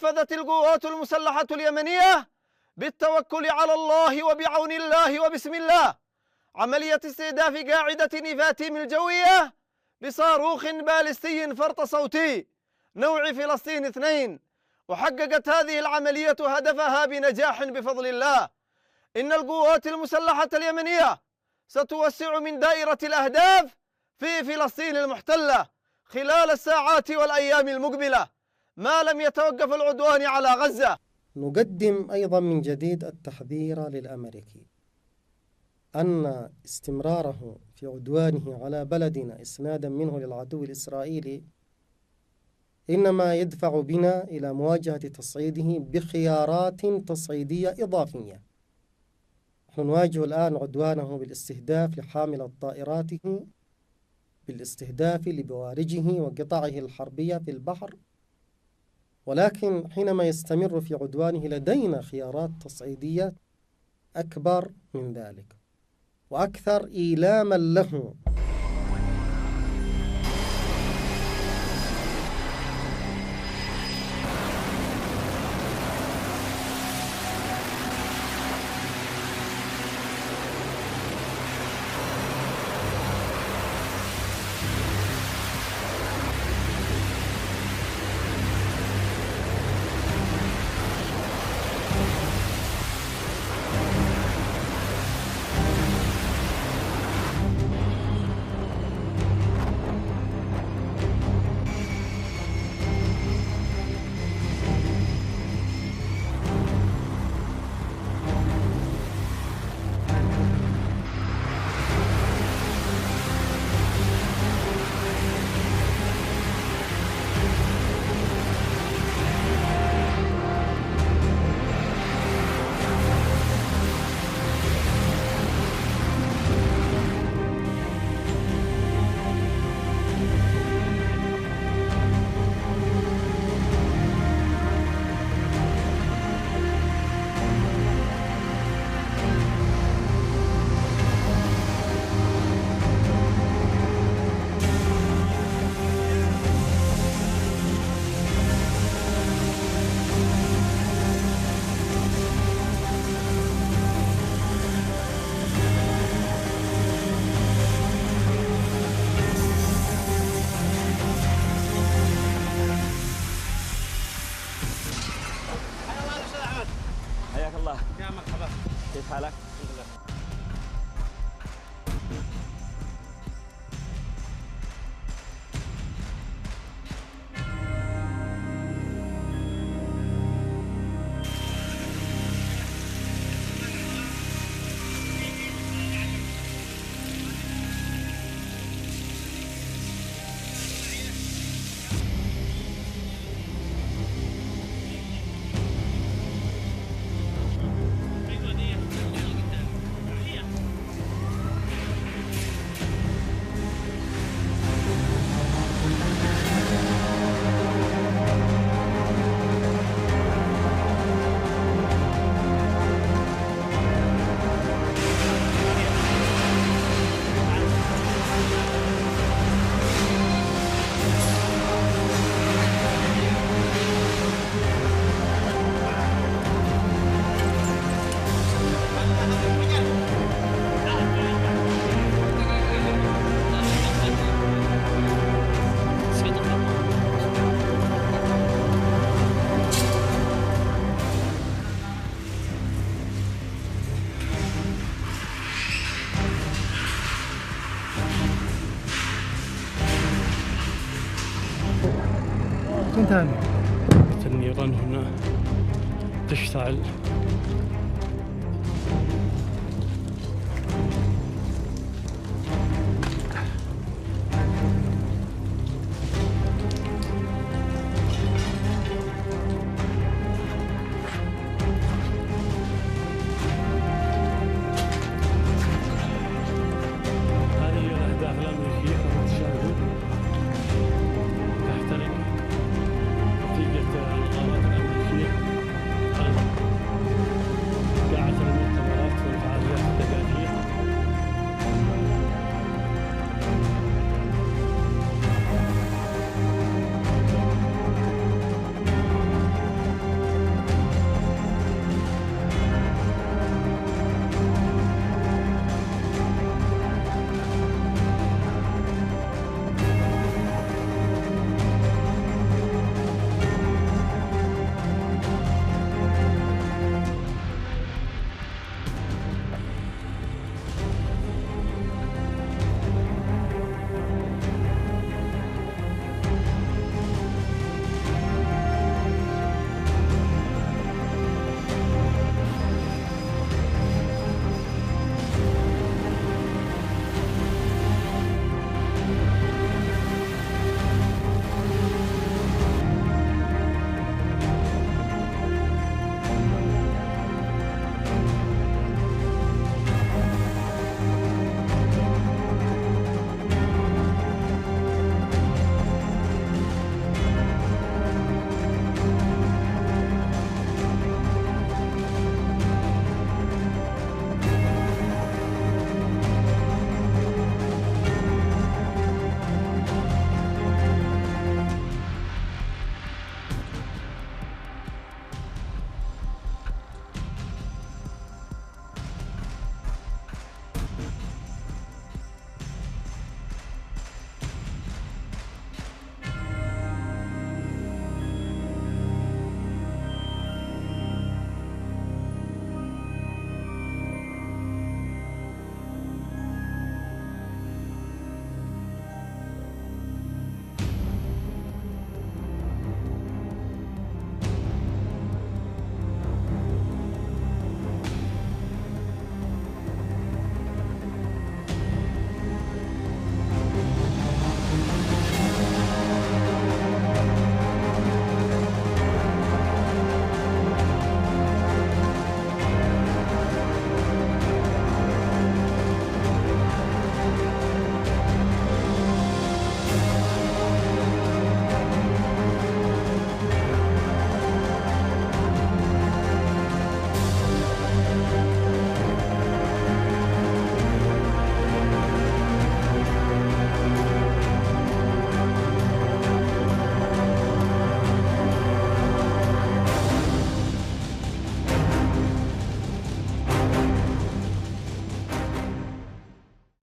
نفذت القوات المسلحة اليمنية بالتوكل على الله وبعون الله وبسم الله عملية استهداف قاعدة نفاتيم الجوية بصاروخ باليستي فرط صوتي نوع فلسطين 2. وحققت هذه العملية هدفها بنجاح بفضل الله. إن القوات المسلحة اليمنية ستوسع من دائرة الأهداف في فلسطين المحتلة خلال الساعات والأيام المقبلة ما لم يتوقف العدوان على غزة. نقدم أيضا من جديد التحذير للأمريكي أن استمراره في عدوانه على بلدنا إسنادا منه للعدو الإسرائيلي إنما يدفع بنا إلى مواجهة تصعيده بخيارات تصعيدية إضافية. نحن نواجه الآن عدوانه بالاستهداف لحاملة طائراته، بالاستهداف لبوارجه وقطعه الحربية في البحر، ولكن حينما يستمر في عدوانه لدينا خيارات تصعيدية أكبر من ذلك وأكثر إيلاما له. حياك الله. يا مرحبا، كيف حالك؟ الحمد لله. النيران هنا تشتعل